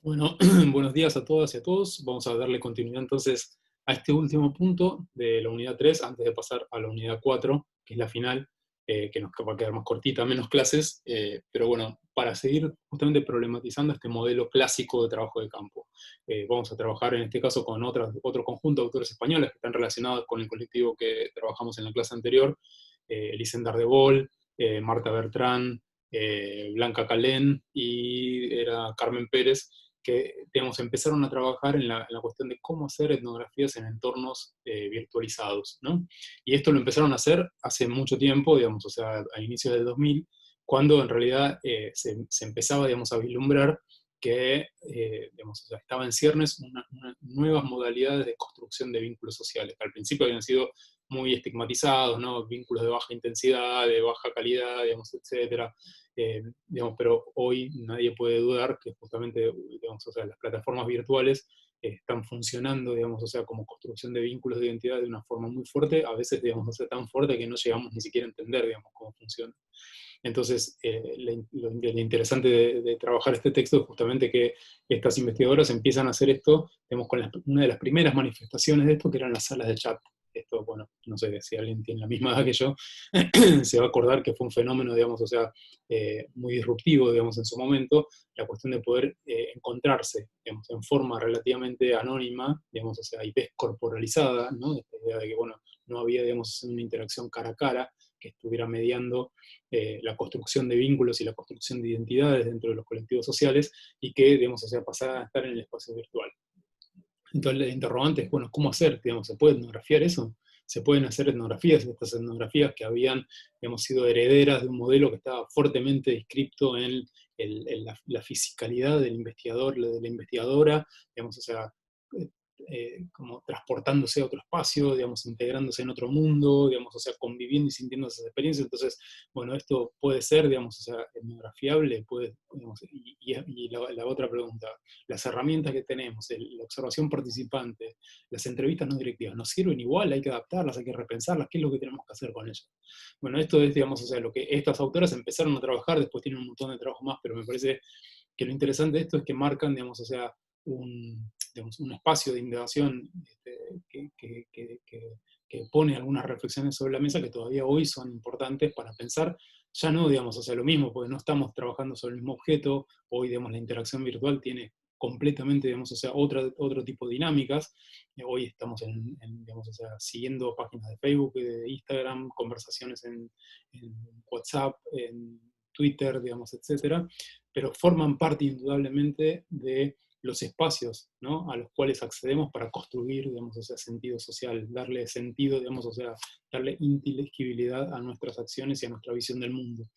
Bueno, buenos días a todas y a todos. Vamos a darle continuidad entonces a este último punto de la unidad 3 antes de pasar a la unidad 4 que es la final, que nos va a quedar más cortita, menos clases, pero bueno, para seguir justamente problematizando este modelo clásico de trabajo de campo. Vamos a trabajar en este caso con otro conjunto de autores españoles que están relacionados con el colectivo que trabajamos en la clase anterior, Elisenda Ardebol, Marta Bertrán, Blanca Calén y era Carmen Pérez, que digamos, empezaron a trabajar en la cuestión de cómo hacer etnografías en entornos virtualizados, ¿no? Y esto lo empezaron a hacer hace mucho tiempo, digamos, o sea, a inicios del 2000, cuando en realidad se empezaba, digamos, a vislumbrar que digamos, o sea, estaba en ciernes nuevas modalidades de construcción de vínculos sociales, que al principio habían sido muy estigmatizados, ¿no? Vínculos de baja intensidad, de baja calidad, digamos, etcétera. Digamos, pero hoy nadie puede dudar que justamente digamos, o sea, las plataformas virtuales están funcionando, digamos, o sea, como construcción de vínculos de identidad de una forma muy fuerte, a veces, digamos, o sea, tan fuerte que no llegamos ni siquiera a entender, digamos, cómo funciona. Entonces, lo interesante de trabajar este texto es justamente que estas investigadoras empiezan a hacer esto, digamos, con una de las primeras manifestaciones de esto, que eran las salas de chat. Esto, bueno, no sé si alguien tiene la misma edad que yo, se va a acordar que fue un fenómeno, digamos, o sea, muy disruptivo, digamos, en su momento, la cuestión de poder encontrarse, digamos, en forma relativamente anónima, digamos, o sea, y descorporalizada, ¿no? Esta idea de que, bueno, no había, digamos, una interacción cara a cara que estuviera mediando la construcción de vínculos y la construcción de identidades dentro de los colectivos sociales, y que, digamos, o sea, pasara a estar en el espacio virtual. Entonces la interrogante es, bueno, ¿cómo hacer? Digamos, ¿se puede etnografiar eso? ¿Se pueden hacer etnografías? Estas etnografías que habían, digamos, sido herederas de un modelo que estaba fuertemente descripto en la fisicalidad del investigador, de la investigadora, digamos, o sea, como transportándose a otro espacio, digamos, integrándose en otro mundo, digamos, o sea, conviviendo y sintiendo esas experiencias. Entonces, bueno, esto puede ser, digamos, o sea, etnografiable, puede, digamos, y la otra pregunta, las herramientas que tenemos, la observación participante, las entrevistas no directivas, ¿nos sirven igual? Hay que adaptarlas, hay que repensarlas, ¿qué es lo que tenemos que hacer con ellas? Bueno, esto es, digamos, o sea, lo que estas autoras empezaron a trabajar, después tienen un montón de trabajo más, pero me parece que lo interesante de esto es que marcan, digamos, o sea, digamos, un espacio de indagación que pone algunas reflexiones sobre la mesa que todavía hoy son importantes para pensar, ya no, digamos, o sea, lo mismo, porque no estamos trabajando sobre el mismo objeto, hoy, digamos, la interacción virtual tiene completamente, digamos, o sea, otro tipo de dinámicas. Hoy estamos digamos, o sea, siguiendo páginas de Facebook, de Instagram, conversaciones en WhatsApp, en Twitter, digamos, etcétera, pero forman parte indudablemente de los espacios, ¿no?, a los cuales accedemos para construir, digamos, o sea, sentido social, darle sentido, digamos, o sea, darle inteligibilidad a nuestras acciones y a nuestra visión del mundo.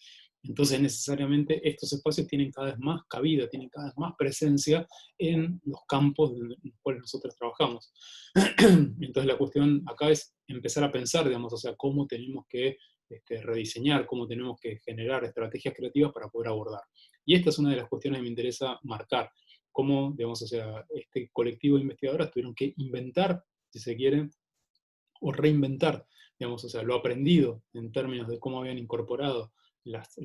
Entonces, necesariamente, estos espacios tienen cada vez más cabida, tienen cada vez más presencia en los campos en los cuales nosotros trabajamos. Entonces, la cuestión acá es empezar a pensar, digamos, o sea, cómo tenemos que rediseñar, cómo tenemos que generar estrategias creativas para poder abordar. Y esta es una de las cuestiones que me interesa marcar, cómo, digamos, o sea, este colectivo de investigadoras tuvieron que inventar, si se quiere, o reinventar, digamos, o sea, lo aprendido en términos de cómo habían incorporado las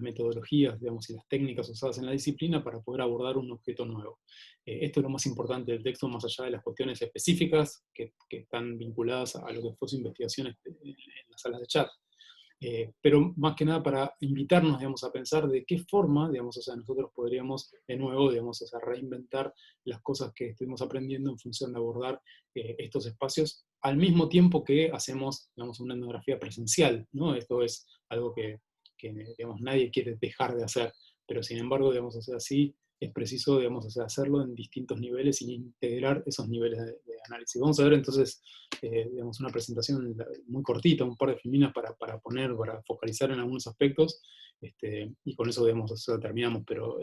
metodologías, digamos, y las técnicas usadas en la disciplina para poder abordar un objeto nuevo. Esto es lo más importante del texto, más allá de las cuestiones específicas que están vinculadas a lo que fue su investigación en las salas de chat. Pero más que nada para invitarnos, digamos, a pensar de qué forma, digamos, o sea, nosotros podríamos de nuevo, digamos, o sea, reinventar las cosas que estuvimos aprendiendo en función de abordar estos espacios, al mismo tiempo que hacemos, digamos, una etnografía presencial, ¿no? Esto es algo que digamos, nadie quiere dejar de hacer, pero sin embargo, digamos, o sea, sí es preciso, digamos, o sea, hacerlo en distintos niveles y integrar esos niveles de análisis. Vamos a ver entonces, digamos, una presentación muy cortita, un par de filminas para poner, para focalizar en algunos aspectos, y con eso, digamos, o sea, terminamos, pero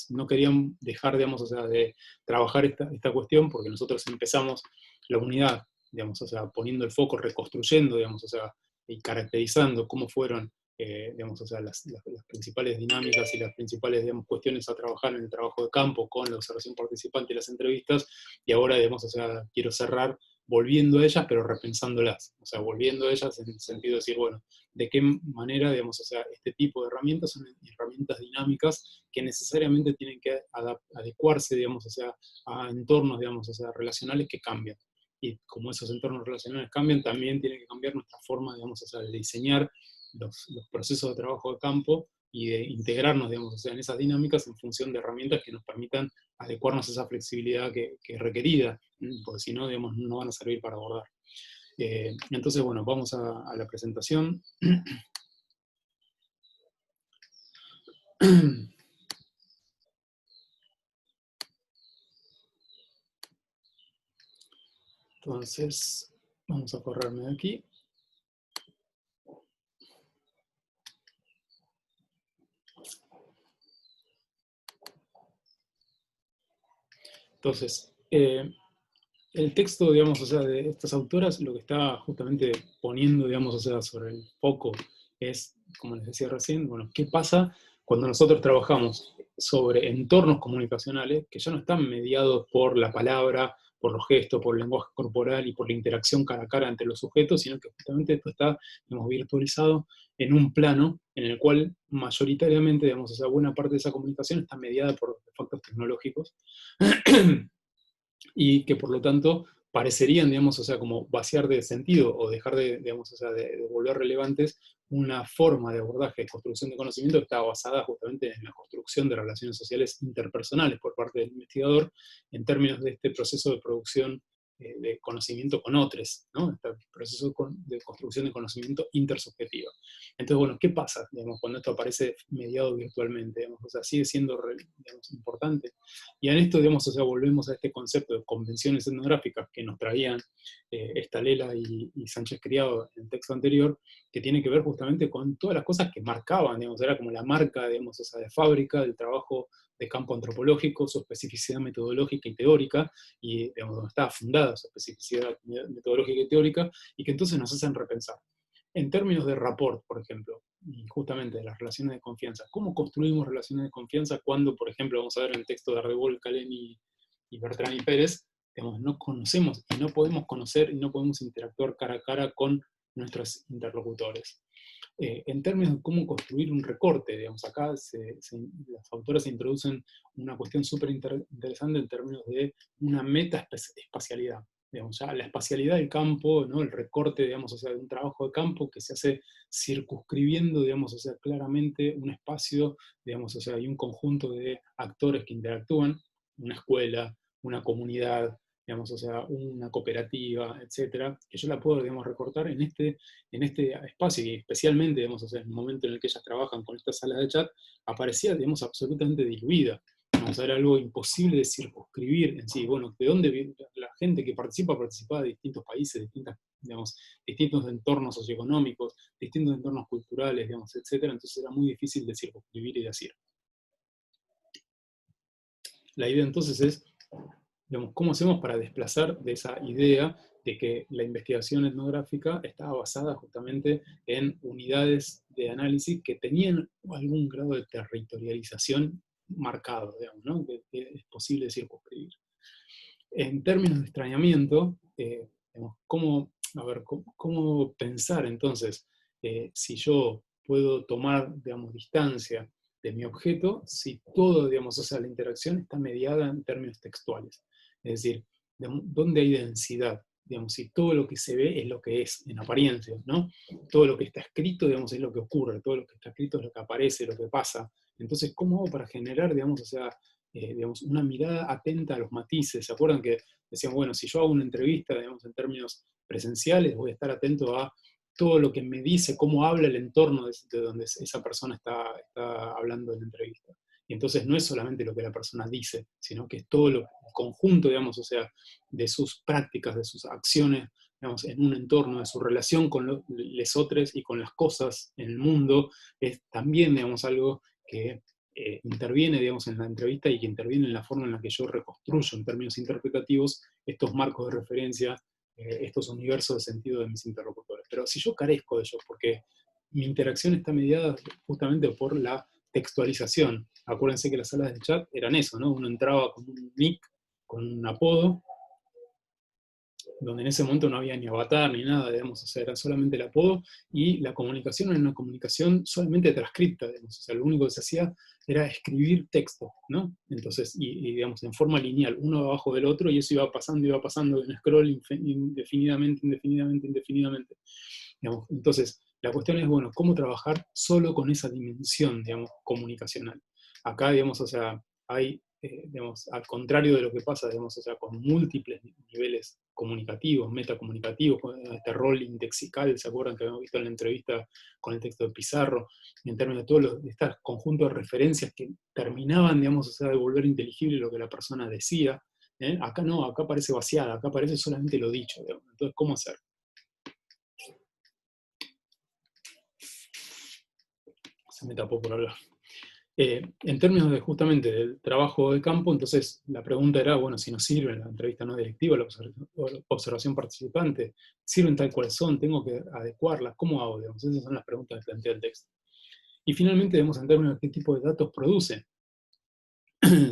no querían dejar, digamos, o sea, de trabajar esta cuestión, porque nosotros empezamos la unidad, digamos, o sea, poniendo el foco, reconstruyendo, digamos, o sea, y caracterizando cómo fueron, digamos, o sea, las principales dinámicas y las principales, digamos, cuestiones a trabajar en el trabajo de campo con la observación participante y las entrevistas, y ahora, digamos, o sea, quiero cerrar volviendo a ellas, pero repensándolas, o sea, volviendo a ellas en el sentido de decir, bueno, de qué manera, digamos, o sea, este tipo de herramientas son herramientas dinámicas que necesariamente tienen que adecuarse, digamos, o sea, a entornos, digamos, o sea, relacionales que cambian. Y como esos entornos relacionales cambian, también tiene que cambiar nuestra forma, digamos, o sea, de diseñar los procesos de trabajo de campo y de integrarnos, digamos, o sea, en esas dinámicas en función de herramientas que nos permitan adecuarnos a esa flexibilidad que es requerida, porque si no, digamos, no van a servir para abordar. Entonces, bueno, vamos a la presentación. Entonces, vamos a correrme de aquí. Entonces, el texto, digamos, o sea, de estas autoras, lo que está justamente poniendo, digamos, o sea, sobre el foco es, como les decía recién, bueno, ¿qué pasa cuando nosotros trabajamos sobre entornos comunicacionales que ya no están mediados por la palabra, por los gestos, por el lenguaje corporal y por la interacción cara a cara entre los sujetos, sino que justamente esto está, digamos, virtualizado en un plano en el cual mayoritariamente, digamos, o sea, buena parte de esa comunicación está mediada por factores tecnológicos y que por lo tanto parecerían, digamos, o sea, como vaciar de sentido o dejar de, digamos, o sea, de volver relevantes una forma de abordaje de construcción de conocimiento que está basada justamente en la construcción de relaciones sociales interpersonales por parte del investigador en términos de este proceso de producción de conocimiento con otros, ¿no? Este proceso de construcción de conocimiento intersubjetivo. Entonces, bueno, ¿qué pasa, digamos, cuando esto aparece mediado virtualmente? Digamos, o sea, sigue siendo, digamos, importante. Y en esto, digamos, o sea, volvemos a este concepto de convenciones etnográficas que nos traían Estalela y Sánchez Criado en el texto anterior, que tiene que ver justamente con todas las cosas que marcaban, digamos, era como la marca, digamos, o sea, de fábrica del trabajo de campo antropológico, su especificidad metodológica y teórica, y digamos, donde estaba fundada su especificidad metodológica y teórica, y que entonces nos hacen repensar. En términos de rapport, por ejemplo, y justamente de las relaciones de confianza, ¿cómo construimos relaciones de confianza cuando, por ejemplo, vamos a ver en el texto de Ardebol, Caleni y Bertrán y Pérez, digamos, no conocemos y no podemos conocer y no podemos interactuar cara a cara con nuestros interlocutores? En términos de cómo construir un recorte, digamos, acá las autoras introducen una cuestión súper interesante en términos de una metaespacialidad. Digamos, ya la espacialidad del campo, ¿no? El recorte, digamos, o sea, de un trabajo de campo que se hace circunscribiendo, digamos, o sea, claramente un espacio, digamos, o sea, y un conjunto de actores que interactúan, una escuela, una comunidad, digamos, o sea, una cooperativa, etcétera, que yo la puedo, digamos, recortar en este espacio, y especialmente, digamos, o sea, en el momento en el que ellas trabajan con estas salas de chat, aparecía, digamos, absolutamente diluida. Vamos a ver algo imposible de circunscribir en sí. Bueno, ¿de dónde viene la gente que participaba de distintos países, digamos, distintos entornos socioeconómicos, distintos entornos culturales, digamos, etcétera? Entonces era muy difícil de circunscribir y decir. La idea entonces es, digamos, ¿cómo hacemos para desplazar de esa idea de que la investigación etnográfica estaba basada justamente en unidades de análisis que tenían algún grado de territorialización marcado, digamos, ¿no? que es posible circunscribir? En términos de extrañamiento, digamos, ¿cómo pensar entonces si yo puedo tomar, digamos, distancia de mi objeto si todo, digamos, o sea, la interacción está mediada en términos textuales? Es decir, ¿dónde hay densidad? Digamos, si todo lo que se ve es lo que es, en apariencia, ¿no? Todo lo que está escrito, digamos, es lo que ocurre, todo lo que está escrito es lo que aparece, lo que pasa. Entonces, ¿cómo hago para generar, digamos, o sea, digamos, una mirada atenta a los matices? ¿Se acuerdan que decían, bueno, si yo hago una entrevista, digamos, en términos presenciales, voy a estar atento a todo lo que me dice, cómo habla el entorno de donde esa persona está hablando en la entrevista? Y entonces no es solamente lo que la persona dice, sino que es todo el conjunto, digamos, o sea, de sus prácticas, de sus acciones, digamos, en un entorno, de su relación con los otros y con las cosas en el mundo, es también, digamos, algo que interviene, digamos, en la entrevista y que interviene en la forma en la que yo reconstruyo en términos interpretativos estos marcos de referencia, estos universos de sentido de mis interlocutores. Pero si yo carezco de ellos, porque mi interacción está mediada justamente por la textualización. Acuérdense que las salas de chat eran eso, ¿no? Uno entraba con un nick, con un apodo, donde en ese momento no había ni avatar ni nada, digamos, o sea, era solamente el apodo, y la comunicación era una comunicación solamente transcripta, digamos, o sea, lo único que se hacía era escribir texto, ¿no? Entonces, digamos, en forma lineal, uno abajo del otro, y eso iba pasando en scroll indefinidamente, indefinidamente, indefinidamente. Digamos. Entonces, la cuestión es, bueno, ¿cómo trabajar solo con esa dimensión, digamos, comunicacional? Acá, digamos, o sea, hay, digamos, al contrario de lo que pasa, digamos, o sea, con múltiples niveles comunicativos, metacomunicativos, con este rol indexical, ¿se acuerdan que habíamos visto en la entrevista con el texto de Pizarro? En términos de todos estos conjuntos de referencias que terminaban, digamos, o sea, de volver inteligible lo que la persona decía. Acá no, acá parece vaciada, acá parece solamente lo dicho, digamos. Entonces, ¿cómo hacer? Se me tapó por hablar. En términos de justamente del trabajo de campo, entonces la pregunta era, bueno, si nos sirve la entrevista no directiva, la observación participante, ¿sirven tal cual son? ¿Tengo que adecuarlas? ¿Cómo hago? Digamos, esas son las preguntas que plantea el texto. Y finalmente, digamos, en términos de qué tipo de datos produce.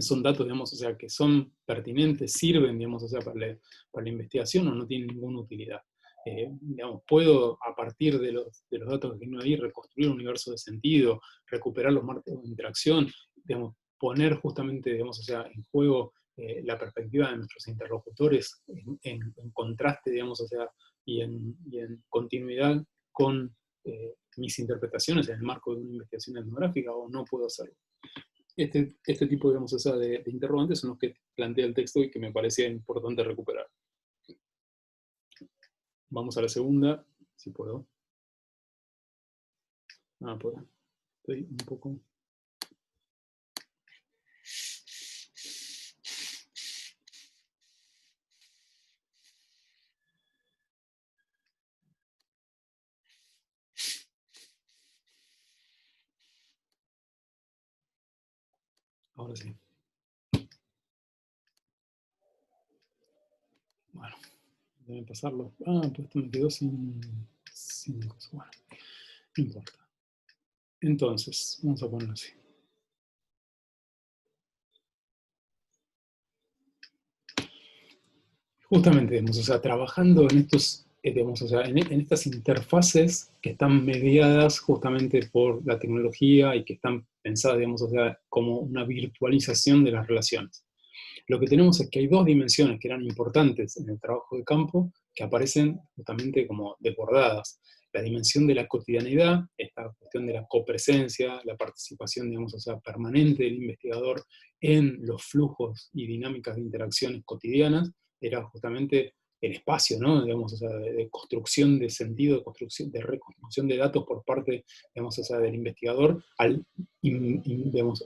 Son datos, digamos, o sea, que son pertinentes, sirven, digamos, o sea, para la investigación o no tienen ninguna utilidad. Digamos, puedo, a partir de los datos que tengo ahí, reconstruir un universo de sentido, recuperar los marcos de interacción, digamos, poner justamente, digamos, o sea, en juego la perspectiva de nuestros interlocutores en contraste, digamos, o sea, y en continuidad con mis interpretaciones en el marco de una investigación etnográfica, o no puedo hacerlo. Este tipo, digamos, o sea, de interrogantes son los que plantea el texto y que me parecía importante recuperar. Vamos a la segunda, si puedo. Puedo. Estoy un poco... Ahora sí. Bueno, debe pasarlo. Pues esto me quedó sin cosas. Bueno, no importa. Entonces, vamos a ponerlo así. Justamente, digamos, o sea, trabajando en estos, digamos, o sea, en estas interfaces que están mediadas justamente por la tecnología y que están pensadas, digamos, o sea, como una virtualización de las relaciones. Lo que tenemos es que hay dos dimensiones que eran importantes en el trabajo de campo que aparecen justamente como desbordadas. La dimensión de la cotidianidad, esta cuestión de la copresencia, la participación, digamos, o sea, permanente del investigador en los flujos y dinámicas de interacciones cotidianas, era justamente el espacio, ¿no? Digamos, o sea, de construcción de sentido, de reconstrucción de datos por parte, digamos, o sea, del investigador, al, digamos,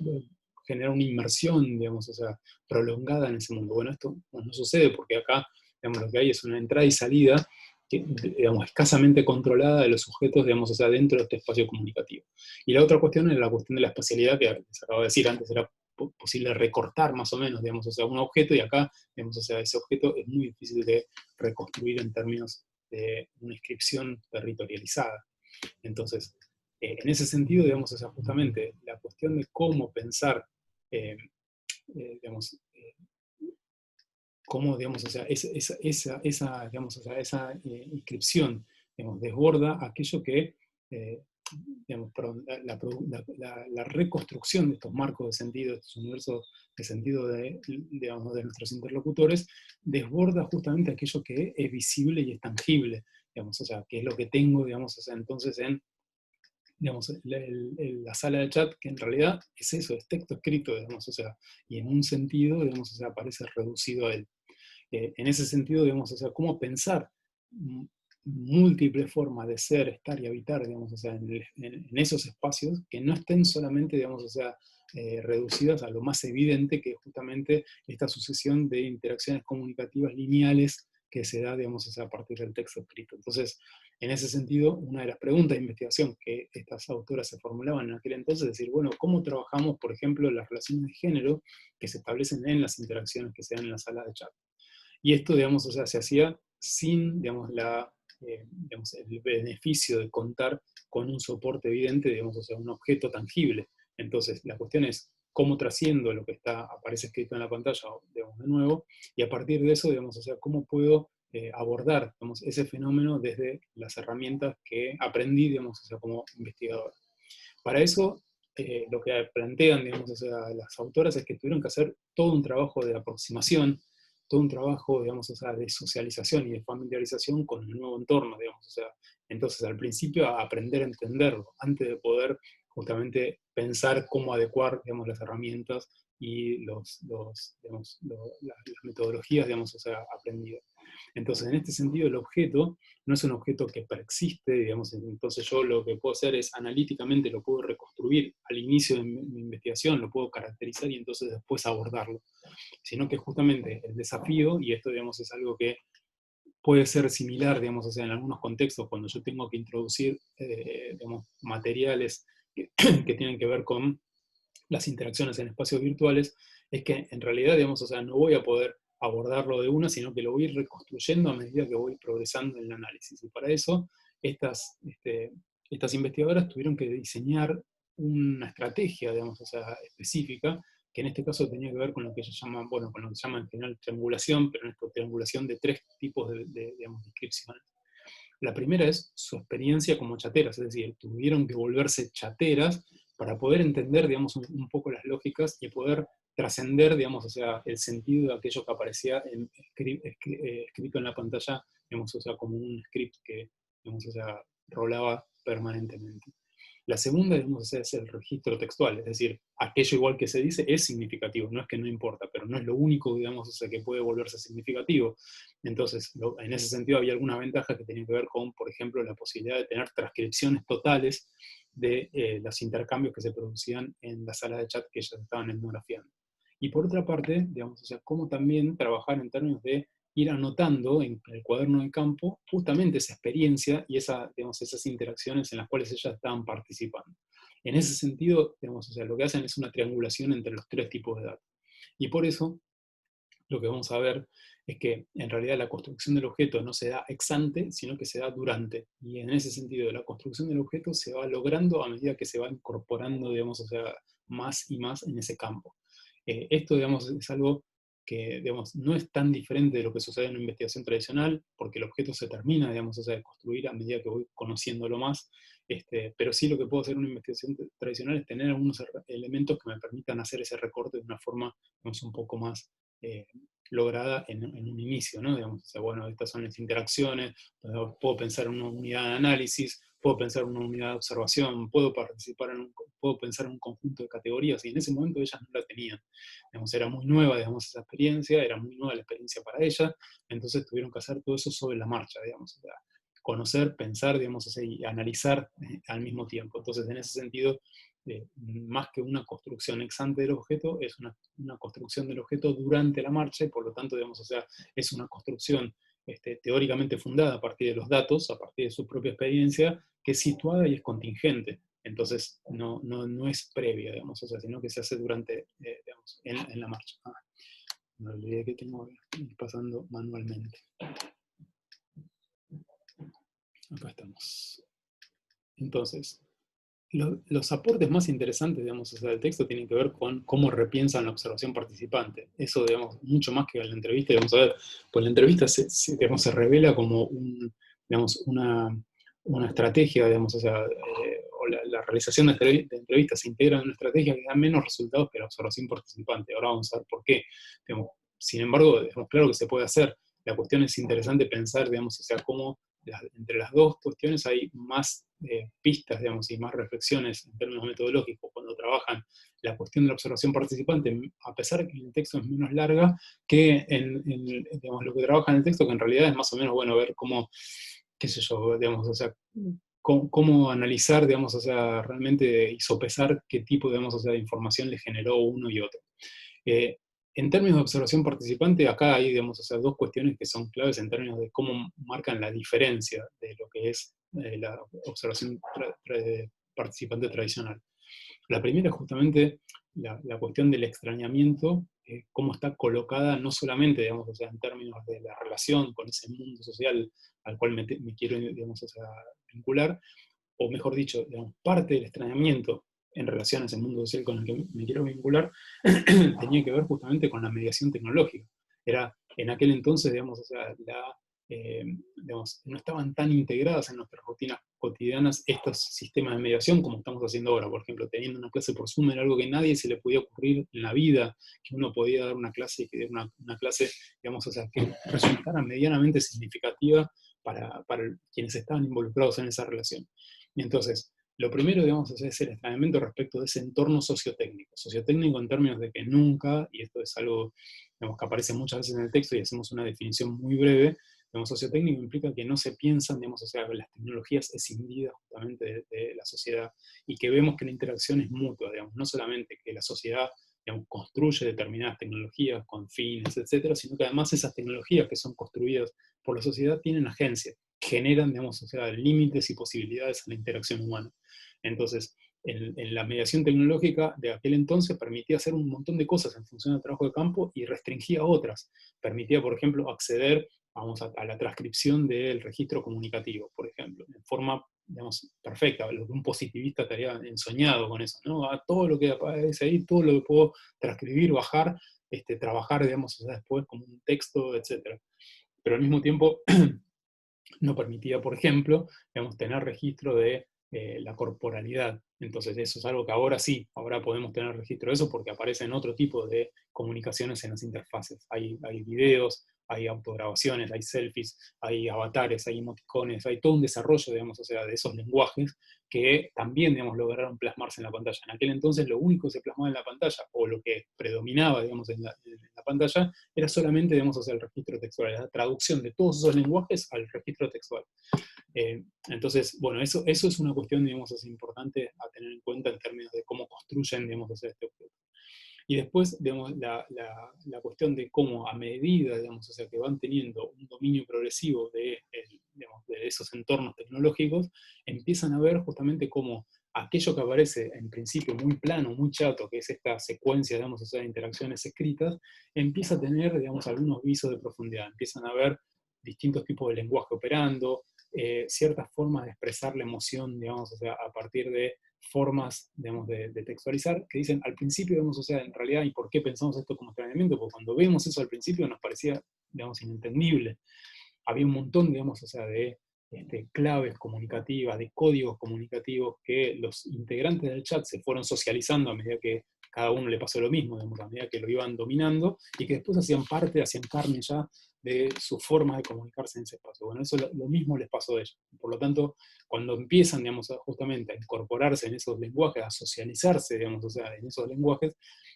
generar una inmersión, digamos, o sea, prolongada en ese mundo. Bueno, esto no sucede porque acá, digamos, lo que hay es una entrada y salida que, digamos, escasamente controlada de los sujetos, digamos, o sea, dentro de este espacio comunicativo. Y la otra cuestión es la cuestión de la espacialidad, que les acabo de decir antes, era posible recortar más o menos, digamos, o sea, un objeto, y acá, digamos, o sea, ese objeto es muy difícil de reconstruir en términos de una inscripción territorializada. Entonces, en ese sentido, digamos, o sea, justamente la cuestión de cómo pensar, digamos, cómo, digamos, o sea, digamos, o sea, esa inscripción, digamos, desborda aquello que, digamos, perdón, la reconstrucción de estos marcos de sentido, de estos universos de sentido digamos, de nuestros interlocutores, desborda justamente aquello que es visible y es tangible, digamos, o sea, que es lo que tengo, digamos, o sea, entonces en, digamos, la sala de chat, que en realidad es eso, es texto escrito, digamos, o sea, y en un sentido, digamos, o sea, parece reducido a él. En ese sentido, digamos, o sea, cómo pensar múltiples formas de ser, estar y habitar, digamos, o sea, en esos espacios que no estén solamente, digamos, o sea, reducidas a lo más evidente, que es justamente esta sucesión de interacciones comunicativas lineales que se da, digamos, o sea, a partir del texto escrito. Entonces, en ese sentido, una de las preguntas de investigación que estas autoras se formulaban en aquel entonces es decir, bueno, ¿cómo trabajamos, por ejemplo, las relaciones de género que se establecen en las interacciones que se dan en la sala de chat? Y esto, digamos, o sea, se hacía sin, digamos, digamos, el beneficio de contar con un soporte evidente, digamos, o sea, un objeto tangible. Entonces, la cuestión es cómo trasciendo lo que aparece escrito en la pantalla, digamos, de nuevo, y a partir de eso, digamos, o sea, cómo puedo abordar, digamos, ese fenómeno desde las herramientas que aprendí, digamos, o sea, como investigador. Para eso, lo que plantean, digamos, o sea, las autoras es que tuvieron que hacer todo un trabajo de aproximación, todo un trabajo, digamos, o sea, de socialización y de familiarización con el nuevo entorno, digamos, o sea, entonces al principio a aprender a entenderlo, antes de poder justamente pensar cómo adecuar, digamos, las herramientas y digamos, las metodologías, digamos, o sea, aprendidas. Entonces, en este sentido, el objeto no es un objeto que preexiste, digamos, entonces yo lo que puedo hacer es analíticamente lo puedo reconstruir al inicio de mi investigación, lo puedo caracterizar y entonces después abordarlo, sino que justamente el desafío, y esto, digamos, es algo que puede ser similar, digamos, o sea, en algunos contextos, cuando yo tengo que introducir, digamos, materiales que, que tienen que ver con las interacciones en espacios virtuales, es que en realidad, digamos, o sea, no voy a poder abordarlo de una, sino que lo voy a ir reconstruyendo a medida que voy progresando en el análisis. Y para eso, estas investigadoras tuvieron que diseñar una estrategia, digamos, o sea, específica, que en este caso tenía que ver con lo que ellos llaman, bueno, con lo que se llama en general triangulación, pero en esto triangulación de tres tipos de digamos, descripciones. La primera es su experiencia como chateras, es decir, tuvieron que volverse chateras para poder entender, digamos, un poco las lógicas y poder trascender, digamos, o sea, el sentido de aquello que aparecía escrito en la pantalla, digamos, o sea, como un script que, digamos, o sea, rolaba permanentemente. La segunda, digamos, o sea, es el registro textual, es decir, aquello igual que se dice es significativo, no es que no importa, pero no es lo único, digamos, o sea, que puede volverse significativo. Entonces, en ese sentido había algunas ventajas que tenían que ver con, por ejemplo, la posibilidad de tener transcripciones totales de los intercambios que se producían en la sala de chat que ellas estaban etnografiando. Y por otra parte, digamos, o sea, cómo también trabajar en términos de ir anotando en el cuaderno de campo justamente esa experiencia y digamos, esas interacciones en las cuales ellas estaban participando. En ese sentido, digamos, o sea, lo que hacen es una triangulación entre los tres tipos de datos. Y por eso lo que vamos a ver es que en realidad la construcción del objeto no se da ex ante, sino que se da durante. Y en ese sentido, la construcción del objeto se va logrando a medida que se va incorporando, digamos, o sea, más y más en ese campo. Esto, digamos, es algo que, digamos, no es tan diferente de lo que sucede en una investigación tradicional, porque el objeto se termina, digamos, o sea, de construir a medida que voy conociéndolo más, pero sí lo que puedo hacer en una investigación tradicional es tener algunos elementos que me permitan hacer ese recorte de una forma, digamos, un poco más eh, lograda en un inicio, ¿no? Digamos, o sea, bueno, estas son las interacciones, puedo pensar en una unidad de análisis, puedo pensar en una unidad de observación, puedo pensar en un conjunto de categorías, y en ese momento ellas no la tenían. Digamos, era muy nueva, digamos, esa experiencia, era muy nueva la experiencia para ellas, entonces tuvieron que hacer todo eso sobre la marcha, digamos, o sea, conocer, pensar, digamos, o sea, y analizar al mismo tiempo. Entonces, en ese sentido, más que una construcción ex ante del objeto, es una construcción del objeto durante la marcha, y por lo tanto, digamos, o sea, es una construcción teóricamente fundada a partir de los datos, a partir de su propia experiencia, que es situada y es contingente. Entonces, no es previa, digamos, o sea, sino que se hace durante, digamos, en la marcha. Me olvidé que tengo que ir pasando manualmente. Acá estamos. Entonces, los aportes más interesantes, digamos, o sea, del texto tienen que ver con cómo repiensan la observación participante. Eso, digamos, mucho más que la entrevista, digamos, a ver, pues la entrevista digamos, se revela como digamos, una estrategia, digamos, o sea, o la realización de entrevistas se integra en una estrategia que da menos resultados que la observación participante. Ahora vamos a ver por qué. Digamos, sin embargo, digamos, claro que se puede hacer. La cuestión es interesante pensar, digamos, o sea, cómo entre las dos cuestiones hay más pistas, digamos, y más reflexiones en términos metodológicos cuando trabajan la cuestión de la observación participante, a pesar de que el texto es menos larga, que digamos, lo que trabaja en el texto, que en realidad es más o menos, bueno, ver cómo, qué sé yo, digamos, o sea, cómo analizar, digamos, o sea, realmente y sopesar qué tipo, digamos, o sea, de información le generó uno y otro. Eh, en términos de observación participante, acá hay, digamos, o sea, dos cuestiones que son claves en términos de cómo marcan la diferencia de lo que es la observación participante tradicional. La primera es justamente la cuestión del extrañamiento, cómo está colocada no solamente, digamos, o sea, en términos de la relación con ese mundo social al cual me quiero, digamos, o sea, vincular, o mejor dicho, digamos, parte del extrañamiento en relación a ese mundo social con el que me quiero vincular, tenía que ver justamente con la mediación tecnológica. Era en aquel entonces, digamos, o sea, digamos, no estaban tan integradas en nuestras rutinas cotidianas estos sistemas de mediación como estamos haciendo ahora. Por ejemplo, teniendo una clase por Zoom era algo que a nadie se le podía ocurrir en la vida, que uno podía dar una clase y que una clase, digamos, o sea, que resultara medianamente significativa para quienes estaban involucrados en esa relación. Y entonces, lo primero, digamos, es el extrañamiento respecto de ese entorno sociotécnico. Sociotécnico en términos de que nunca, y esto es algo, digamos, que aparece muchas veces en el texto y hacemos una definición muy breve, digamos, sociotécnico implica que no se piensan, digamos, o sea, las tecnologías escindidas justamente de la sociedad, y que vemos que la interacción es mutua, digamos, no solamente que la sociedad, digamos, construye determinadas tecnologías con fines, etcétera, sino que además esas tecnologías que son construidas por la sociedad tienen agencia, generan, digamos, o sea, límites y posibilidades a la interacción humana. Entonces, en la mediación tecnológica de aquel entonces permitía hacer un montón de cosas en función del trabajo de campo y restringía otras. Permitía, por ejemplo, acceder, vamos, a la transcripción del registro comunicativo, por ejemplo, en forma, digamos, perfecta. Lo que un positivista estaría ensoñado con eso, ¿no? A todo lo que aparece ahí, todo lo que puedo transcribir, bajar, trabajar, digamos, o sea, después como un texto, etc. Pero al mismo tiempo no permitía, por ejemplo, digamos, tener registro de la corporalidad. Entonces eso es algo que ahora sí, ahora podemos tener registro de eso porque aparecen otro tipo de comunicaciones en las interfaces. Hay videos, hay autograbaciones, hay selfies, hay avatares, hay emoticones, hay todo un desarrollo, digamos, o sea, de esos lenguajes que también, digamos, lograron plasmarse en la pantalla. En aquel entonces lo único que se plasmaba en la pantalla, o lo que predominaba, digamos, en la pantalla, era solamente, digamos, o sea, el registro textual, la traducción de todos esos lenguajes al registro textual. Entonces, bueno, eso es una cuestión, digamos, es importante a tener en cuenta en términos de cómo construyen, digamos, o sea, este objeto. Y después, digamos, la cuestión de cómo a medida, digamos, o sea, que van teniendo un dominio progresivo digamos, de esos entornos tecnológicos, empiezan a ver justamente cómo aquello que aparece en principio muy plano, muy chato, que es esta secuencia, digamos, o sea, de interacciones escritas, empieza a tener, digamos, algunos visos de profundidad, empiezan a ver distintos tipos de lenguaje operando, ciertas formas de expresar la emoción, digamos, o sea, a partir de formas, digamos, de textualizar, que dicen al principio, digamos, o sea, en realidad, ¿y por qué pensamos esto como extrañamiento? Porque cuando vemos eso al principio nos parecía, digamos, inentendible. Había un montón, digamos, o sea, de claves comunicativas, de códigos comunicativos que los integrantes del chat se fueron socializando a medida que cada uno le pasó lo mismo, digamos, a medida que lo iban dominando, y que después hacían parte, hacían carne ya de su forma de comunicarse en ese espacio. Bueno, eso lo mismo les pasó a ellos. Por lo tanto, cuando empiezan, digamos, justamente a incorporarse en esos lenguajes, a socializarse, digamos, o sea, en esos lenguajes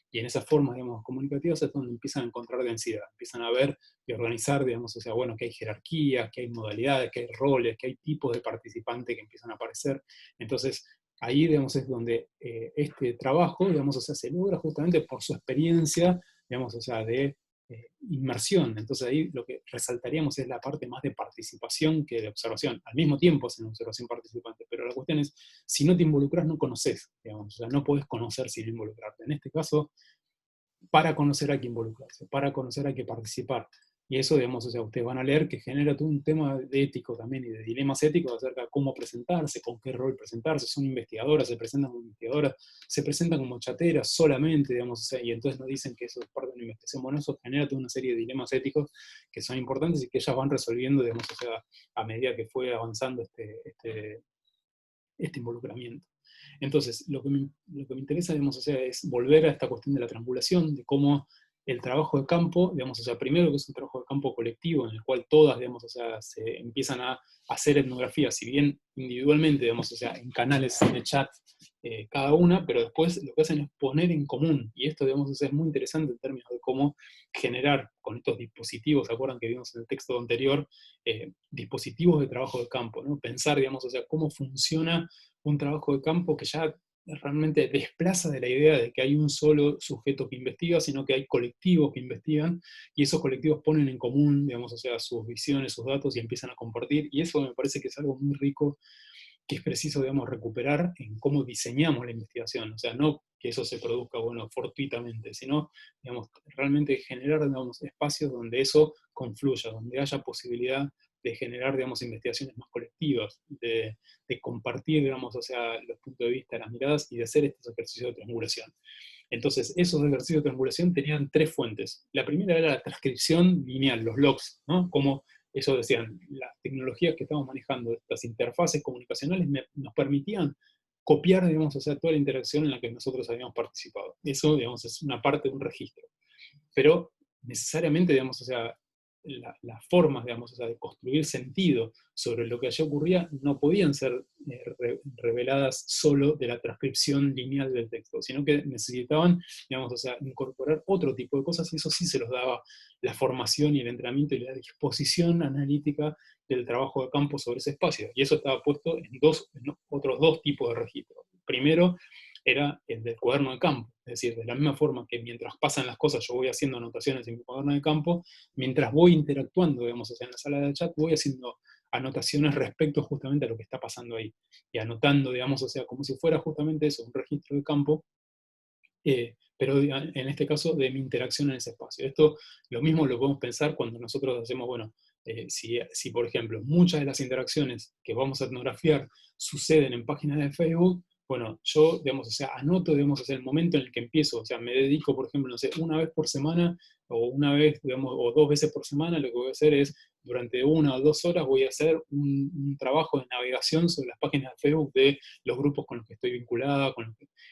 y en esas formas, digamos, comunicativas, es donde empiezan a encontrar densidad, empiezan a ver y organizar, digamos, o sea, bueno, que hay jerarquías, que hay modalidades, que hay roles, que hay tipos de participantes que empiezan a aparecer. Entonces, ahí, digamos, es donde este trabajo, digamos, o sea, se logra justamente por su experiencia, digamos, o sea, de inmersión. Entonces ahí lo que resaltaríamos es la parte más de participación que de observación. Al mismo tiempo es una observación participante, pero la cuestión es, si no te involucras no conoces, digamos, o sea, no podés conocer sin involucrarte. En este caso, para conocer hay que involucrarse, para conocer hay que participar. Y eso, digamos, o sea, ustedes van a leer que genera todo un tema de ético también y de dilemas éticos acerca de cómo presentarse, con qué rol presentarse. Son investigadoras, se presentan como investigadoras, se presentan como chateras solamente, digamos, o sea, y entonces nos dicen que eso es parte de una investigación. Bueno, eso genera toda una serie de dilemas éticos que son importantes y que ellas van resolviendo, digamos, o sea, a medida que fue avanzando este involucramiento. Entonces, lo que me interesa, digamos, o sea, es volver a esta cuestión de la triangulación, de cómo el trabajo de campo, digamos, o sea, primero que es un trabajo de campo colectivo, en el cual todas, digamos, o sea, se empiezan a hacer etnografía, si bien individualmente, digamos, o sea, en canales de chat cada una, pero después lo que hacen es poner en común, y esto, digamos, o sea, es muy interesante en términos de cómo generar con estos dispositivos, ¿se acuerdan que vimos en el texto anterior? Dispositivos de trabajo de campo, ¿no? Pensar, digamos, o sea, cómo funciona un trabajo de campo que ya realmente desplaza de la idea de que hay un solo sujeto que investiga, sino que hay colectivos que investigan, y esos colectivos ponen en común, digamos, o sea, sus visiones, sus datos, y empiezan a compartir, y eso me parece que es algo muy rico, que es preciso, digamos, recuperar en cómo diseñamos la investigación, o sea, no que eso se produzca, bueno, fortuitamente, sino, digamos, realmente generar, digamos, espacios donde eso confluya, donde haya posibilidad de generar, digamos, investigaciones más colectivas, de compartir, digamos, o sea, los puntos de vista, las miradas, y de hacer estos ejercicios de triangulación. Entonces, esos ejercicios de triangulación tenían tres fuentes. La primera era la transcripción lineal, los logs, ¿no? Cómo Eso decían, las tecnologías que estamos manejando, estas interfaces comunicacionales, nos permitían copiar, digamos, o sea, toda la interacción en la que nosotros habíamos participado. Eso, digamos, es una parte de un registro. Pero necesariamente, digamos, o sea, las formas, digamos, o sea, de construir sentido sobre lo que allí ocurría no podían ser reveladas solo de la transcripción lineal del texto, sino que necesitaban, digamos, o sea, incorporar otro tipo de cosas, y eso sí se los daba la formación y el entrenamiento y la disposición analítica del trabajo de campo sobre ese espacio. Y eso estaba puesto en otros dos tipos de registros. Primero, era el del cuaderno de campo, es decir, de la misma forma que mientras pasan las cosas yo voy haciendo anotaciones en mi cuaderno de campo, mientras voy interactuando, digamos, o sea, en la sala de chat, voy haciendo anotaciones respecto justamente a lo que está pasando ahí, y anotando, digamos, o sea, como si fuera justamente eso, un registro de campo, pero en este caso de mi interacción en ese espacio. Esto lo mismo lo podemos pensar cuando nosotros hacemos, bueno, si por ejemplo muchas de las interacciones que vamos a etnografiar suceden en páginas de Facebook, bueno, yo, digamos, o sea, anoto, digamos, o sea, el momento en el que empiezo, o sea, me dedico, por ejemplo, no sé, una vez por semana, o una vez, digamos, o dos veces por semana, lo que voy a hacer es, durante 1 o 2 horas, voy a hacer un trabajo de navegación sobre las páginas de Facebook de los grupos con los que estoy vinculada,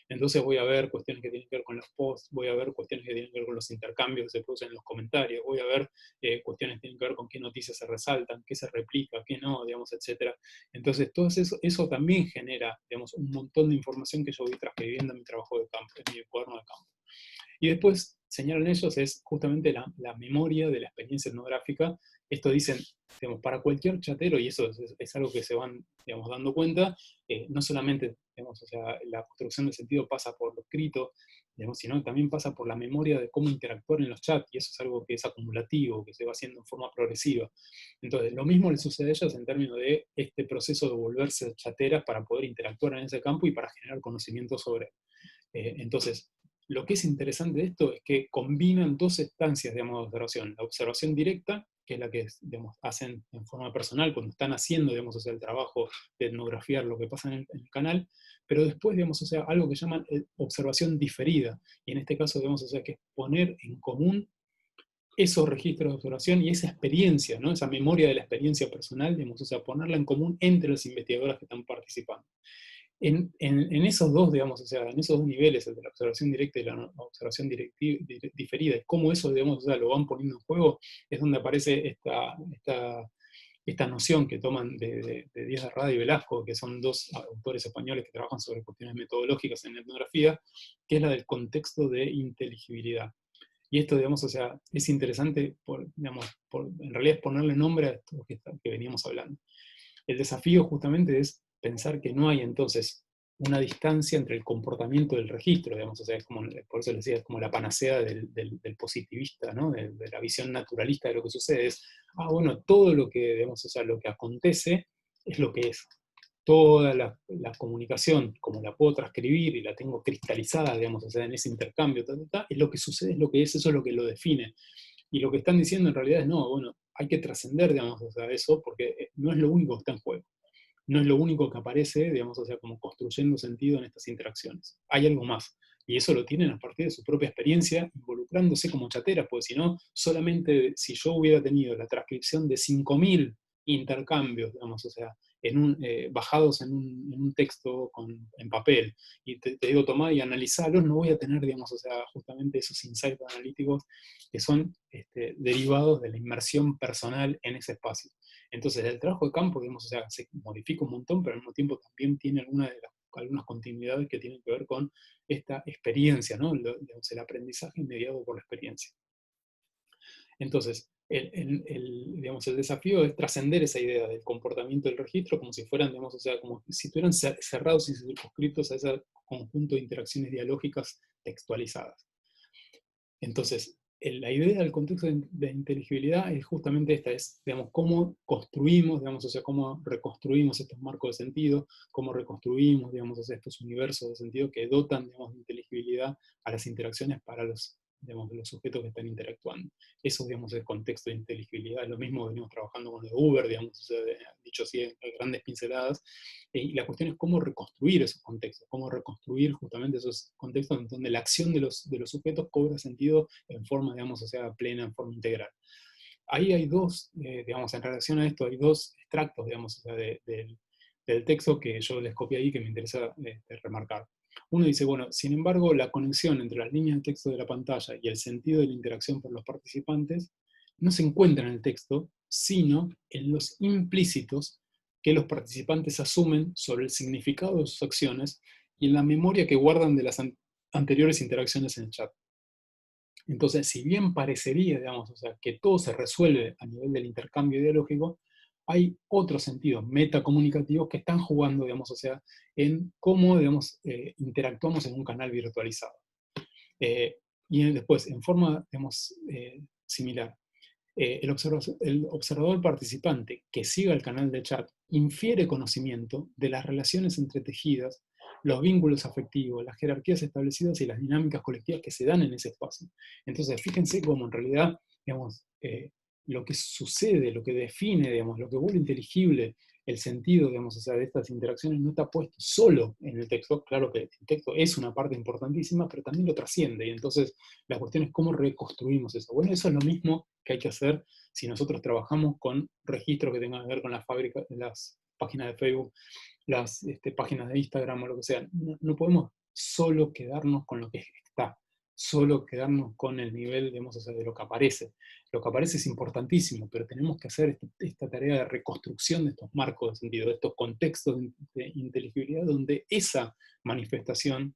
entonces voy a ver cuestiones que tienen que ver con los posts, voy a ver cuestiones que tienen que ver con los intercambios que se producen en los comentarios, voy a ver cuestiones que tienen que ver con qué noticias se resaltan, qué se replica, qué no, digamos, etc. Entonces todo eso también genera, digamos, un montón de información que yo voy transcribiendo en mi trabajo de campo, en mi cuaderno de campo. Y después señalan ellos es justamente la memoria de la experiencia etnográfica. Esto dicen, digamos, para cualquier chatero, y eso es algo que se van, digamos, dando cuenta, no solamente, digamos, o sea, la construcción de sentido pasa por lo escrito, digamos, sino que también pasa por la memoria de cómo interactuar en los chats, y eso es algo que es acumulativo, que se va haciendo en forma progresiva. Entonces, lo mismo le sucede a ellos en términos de este proceso de volverse chateras para poder interactuar en ese campo y para generar conocimiento sobre. Entonces, lo que es interesante de esto es que combinan dos instancias, digamos, de observación. La observación directa, que es la que, digamos, hacen en forma personal cuando están haciendo, digamos, o sea, el trabajo de etnografiar lo que pasa en el canal, pero después, digamos, o sea, algo que llaman observación diferida, y en este caso, digamos, o sea, que es poner en común esos registros de observación y esa experiencia, ¿no? Esa memoria de la experiencia personal, digamos, o sea, ponerla en común entre los investigadores que están participando. En esos dos, digamos, o sea, en esos dos niveles, el de la observación directa y la observación diferida, y cómo eso, digamos, o sea, lo van poniendo en juego, es donde aparece esta noción que toman de Díaz de Rada y Velasco, que son dos autores españoles que trabajan sobre cuestiones metodológicas en etnografía, que es la del contexto de inteligibilidad. Y esto, digamos, o sea, es interesante, digamos, en realidad es ponerle nombre a esto que veníamos hablando. El desafío justamente es pensar que no hay entonces una distancia entre el comportamiento del registro, digamos, o sea, es como, por eso les decía, es como la panacea del positivista, ¿no? De la visión naturalista de lo que sucede, es, bueno, todo lo que, digamos, o sea, lo que acontece es lo que es. Toda la comunicación, como la puedo transcribir y la tengo cristalizada, digamos, o sea, en ese intercambio, es lo que sucede, es lo que es, eso es lo que lo define. Y lo que están diciendo en realidad es, no, bueno, hay que trascender, digamos, o sea, eso, porque no es lo único que está en juego. No es lo único que aparece, digamos, o sea, como construyendo sentido en estas interacciones. Hay algo más. Y eso lo tienen a partir de su propia experiencia, involucrándose como chateras, porque si no, solamente si yo hubiera tenido la transcripción de 5.000 intercambios, digamos, o sea, bajados en un texto en papel, y te digo, tomá y analizalos, no voy a tener, digamos, o sea, justamente esos insights analíticos que son derivados de la inmersión personal en ese espacio. Entonces, el trabajo de campo, digamos, o sea, se modifica un montón, pero al mismo tiempo también tiene algunas continuidades que tienen que ver con esta experiencia, ¿no? Digamos, el aprendizaje mediado por la experiencia. Entonces, digamos, el desafío es trascender esa idea del comportamiento del registro como si fueran, digamos, o sea, como si estuvieran cerrados y circunscritos a ese conjunto de interacciones dialógicas textualizadas. Entonces, la idea del contexto de inteligibilidad es justamente esta, es, digamos, cómo construimos, digamos, o sea, cómo reconstruimos estos marcos de sentido, cómo reconstruimos, digamos, o sea, estos universos de sentido que dotan, digamos, de inteligibilidad a las interacciones para digamos, los sujetos que están interactuando. Eso, digamos, es el contexto de inteligibilidad. Es lo mismo que venimos trabajando con el Uber, digamos, o sea, dicho así en grandes pinceladas. Y la cuestión es cómo reconstruir esos contextos, cómo reconstruir justamente esos contextos donde la acción de los sujetos cobra sentido en forma, digamos, o sea, plena, en forma integral. ahí hay dos, digamos, en relación a esto, hay dos extractos, digamos, o sea, del texto que yo les copié ahí que me interesa remarcar. Uno dice, bueno, sin embargo, la conexión entre las líneas de texto de la pantalla y el sentido de la interacción por los participantes no se encuentra en el texto, sino en los implícitos que los participantes asumen sobre el significado de sus acciones y en la memoria que guardan de las anteriores interacciones en el chat. Entonces, si bien parecería, digamos, o sea, que todo se resuelve a nivel del intercambio ideológico, hay otros sentidos metacomunicativos que están jugando, digamos, o sea, en cómo, digamos, interactuamos en un canal virtualizado. Y después, en forma, digamos, similar, el observador participante que siga el canal de chat infiere conocimiento de las relaciones entretejidas, los vínculos afectivos, las jerarquías establecidas y las dinámicas colectivas que se dan en ese espacio. Entonces, fíjense cómo en realidad, digamos, lo que sucede, lo que define, digamos, lo que vuelve inteligible el sentido, digamos, o sea, de estas interacciones no está puesto solo en el texto. Claro que el texto es una parte importantísima, pero también lo trasciende. Y entonces la cuestión es cómo reconstruimos eso. Bueno, eso es lo mismo que hay que hacer si nosotros trabajamos con registros que tengan que ver con las fábricas, las páginas de Facebook, las páginas de Instagram o lo que sea. No, no podemos solo quedarnos con lo que está, solo quedarnos con el nivel, digamos, o sea, de lo que aparece. Lo que aparece es importantísimo, pero tenemos que hacer esta tarea de reconstrucción de estos marcos de sentido, de estos contextos de inteligibilidad, donde esa manifestación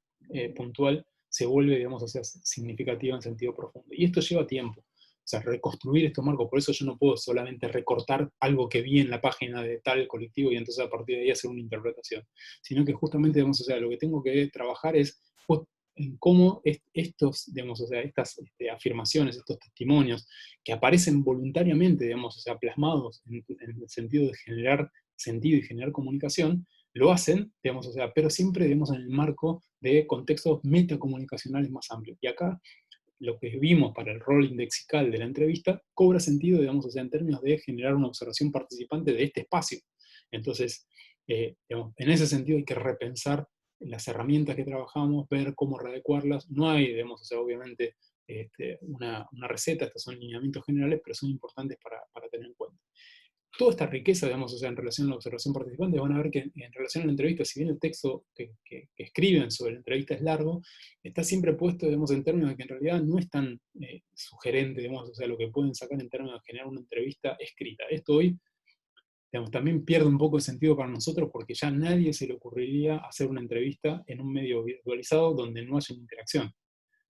puntual se vuelve, digamos, o sea, significativa en sentido profundo. Y esto lleva tiempo. O sea, reconstruir estos marcos. Por eso yo no puedo solamente recortar algo que vi en la página de tal colectivo y entonces a partir de ahí hacer una interpretación. Sino que justamente, digamos, o sea, lo que tengo que trabajar es en cómo estos, digamos, o sea, estas afirmaciones, estos testimonios que aparecen voluntariamente, digamos, o sea, plasmados en el sentido de generar sentido y generar comunicación, lo hacen, digamos, o sea, pero siempre, digamos, en el marco de contextos metacomunicacionales más amplios. Y acá lo que vimos para el rol indexical de la entrevista cobra sentido, digamos, o sea, en términos de generar una observación participante de este espacio. Entonces, digamos, en ese sentido hay que repensar las herramientas que trabajamos, ver cómo readecuarlas. No hay, digamos, o sea, obviamente una receta, estos son lineamientos generales, pero son importantes para tener en cuenta. Toda esta riqueza, digamos, o sea, en relación a la observación participante, van a ver que en relación a la entrevista, si bien el texto que escriben sobre la entrevista es largo, está siempre puesto, digamos, en términos de que en realidad no es tan sugerente, digamos, o sea, lo que pueden sacar en términos de generar una entrevista escrita. Esto hoy, digamos, también pierde un poco de sentido para nosotros porque ya a nadie se le ocurriría hacer una entrevista en un medio virtualizado donde no haya interacción.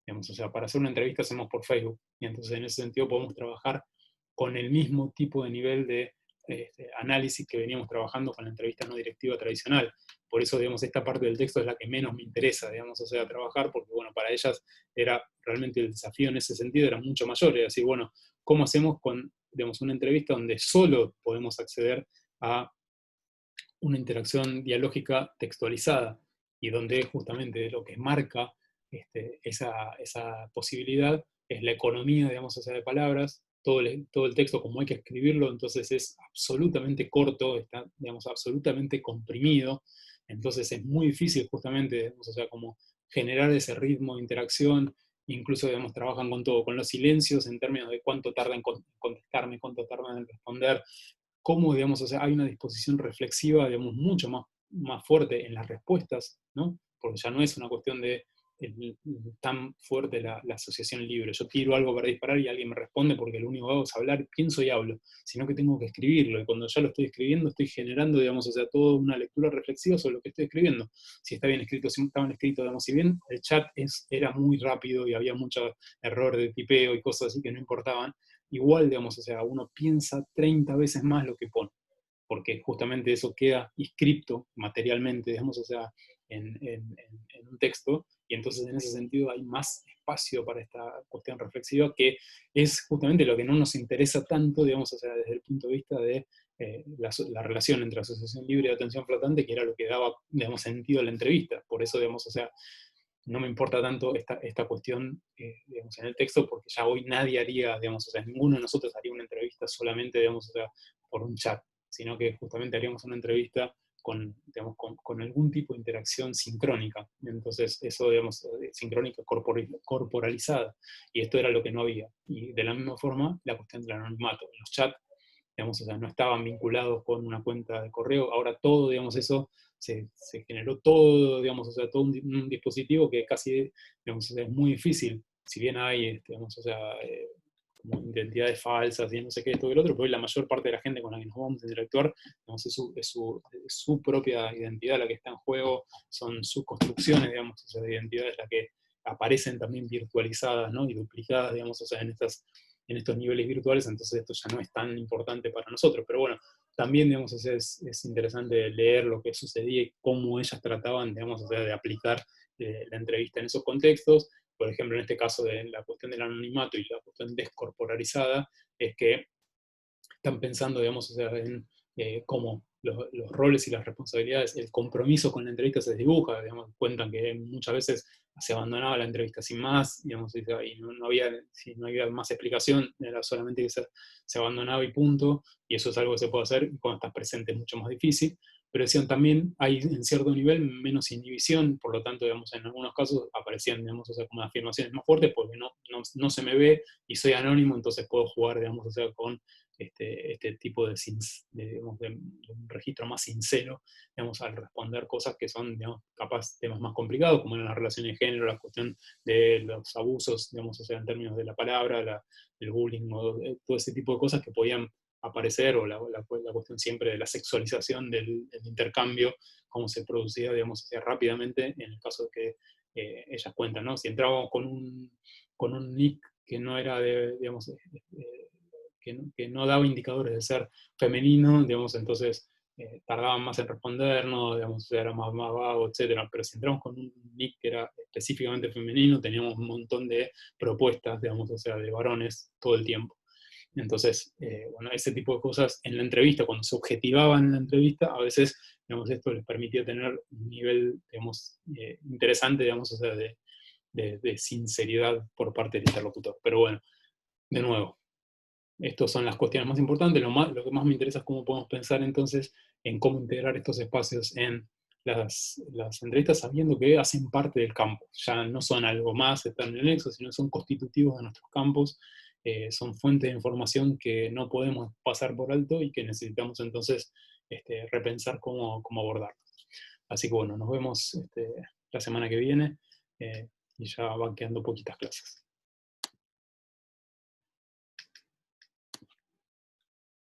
Digamos, o sea, para hacer una entrevista hacemos por Facebook, y entonces en ese sentido podemos trabajar con el mismo tipo de nivel de análisis que veníamos trabajando con la entrevista no directiva tradicional. Por eso, digamos, esta parte del texto es la que menos me interesa, digamos, o sea, trabajar, porque, bueno, para ellas era realmente el desafío en ese sentido era mucho mayor, es decir, bueno, ¿cómo hacemos con, digamos, una entrevista donde solo podemos acceder a una interacción dialógica textualizada y donde justamente lo que marca esa posibilidad es la economía, digamos, o sea, de palabras, todo el texto como hay que escribirlo, entonces es absolutamente corto, está, digamos, absolutamente comprimido, entonces es muy difícil justamente, digamos, o sea, como generar ese ritmo de interacción, incluso, digamos, trabajan con todo, con los silencios en términos de cuánto tarda en contestarme, cuánto tarda en responder, cómo, digamos, o sea, hay una disposición reflexiva, digamos, mucho más fuerte en las respuestas, ¿no? Porque ya no es una cuestión de tan fuerte la asociación libre. Yo tiro algo para disparar y alguien me responde porque lo único que hago es hablar, pienso y hablo, sino que tengo que escribirlo, y cuando ya lo estoy escribiendo estoy generando, digamos, o sea, toda una lectura reflexiva sobre lo que estoy escribiendo. Si está bien escrito, si está bien escrito, digamos, si bien el chat era muy rápido y había mucho error de tipeo y cosas así que no importaban, igual, digamos, o sea, uno piensa 30 veces más lo que pone, porque justamente eso queda inscripto materialmente, digamos, o sea, en un texto, y entonces en ese sentido hay más espacio para esta cuestión reflexiva, que es justamente lo que no nos interesa tanto, digamos, o sea, desde el punto de vista de la relación entre asociación libre y atención flotante, que era lo que daba, digamos, sentido a la entrevista. Por eso, digamos, o sea, no me importa tanto esta cuestión, digamos, en el texto, porque ya hoy nadie haría, digamos, o sea, ninguno de nosotros haría una entrevista solamente, digamos, o sea, por un chat, sino que justamente haríamos una entrevista digamos, con algún tipo de interacción sincrónica. Entonces, eso, digamos, sincrónica corporalizada. Y esto era lo que no había. Y de la misma forma, la cuestión del anonimato. Los chats, digamos, o sea, no estaban vinculados con una cuenta de correo. Ahora todo, digamos, eso se generó todo, digamos, o sea, todo un dispositivo que casi, digamos, o sea, es muy difícil. Si bien hay, digamos, o sea, como identidades falsas y no sé qué, esto y el otro, pero hoy la mayor parte de la gente con la que nos vamos a interactuar, digamos, es su propia identidad la que está en juego, son sus construcciones, digamos, o sea, de identidades las que aparecen también virtualizadas, ¿no? Y duplicadas, digamos, o sea, en estos niveles virtuales, entonces esto ya no es tan importante para nosotros, pero bueno, también, digamos, o sea, es interesante leer lo que sucedía y cómo ellas trataban, digamos, o sea, de aplicar la entrevista en esos contextos. Por ejemplo, en este caso de la cuestión del anonimato y la cuestión descorporalizada, es que están pensando, digamos, o sea, en cómo los roles y las responsabilidades, el compromiso con la entrevista se desdibuja, digamos, cuentan que muchas veces se abandonaba la entrevista sin más, digamos, y no había, si no había más explicación, era solamente que se abandonaba y punto, y eso es algo que se puede hacer, y cuando estás presente es mucho más difícil, pero decían también hay en cierto nivel menos inhibición, por lo tanto, digamos, en algunos casos aparecían, digamos, o sea, como afirmaciones más fuertes, porque no se me ve y soy anónimo, entonces puedo jugar, digamos, o sea, con este tipo digamos, de un registro más sincero, digamos, al responder cosas que son, digamos, capaz temas más complicados, como en las relaciones de género, la cuestión de los abusos, digamos, o sea, en términos de la palabra, el bullying, o todo ese tipo de cosas que podían aparecer, o la cuestión siempre de la sexualización del intercambio, cómo se producía, digamos, o sea, rápidamente, en el caso de que ellas cuentan, ¿no? Si entrábamos con un nick que no era de, digamos, que no daba indicadores de ser femenino, digamos, entonces tardaban más en respondernos, digamos, era más vago, etc. Pero si entramos con un nick que era específicamente femenino, teníamos un montón de propuestas, digamos, o sea, de varones todo el tiempo. Entonces, bueno, ese tipo de cosas en la entrevista, cuando se objetivaban en la entrevista, a veces, digamos, esto les permitía tener un nivel, digamos, interesante, digamos, o sea, de sinceridad por parte del interlocutor. Pero bueno, de nuevo, estas son las cuestiones más importantes. Lo que más me interesa es cómo podemos pensar entonces en cómo integrar estos espacios en las entrevistas, sabiendo que hacen parte del campo. Ya no son algo más, están en el nexo, sino son constitutivos de nuestros campos, son fuentes de información que no podemos pasar por alto y que necesitamos entonces repensar cómo abordar. Así que bueno, nos vemos la semana que viene y ya van quedando poquitas clases.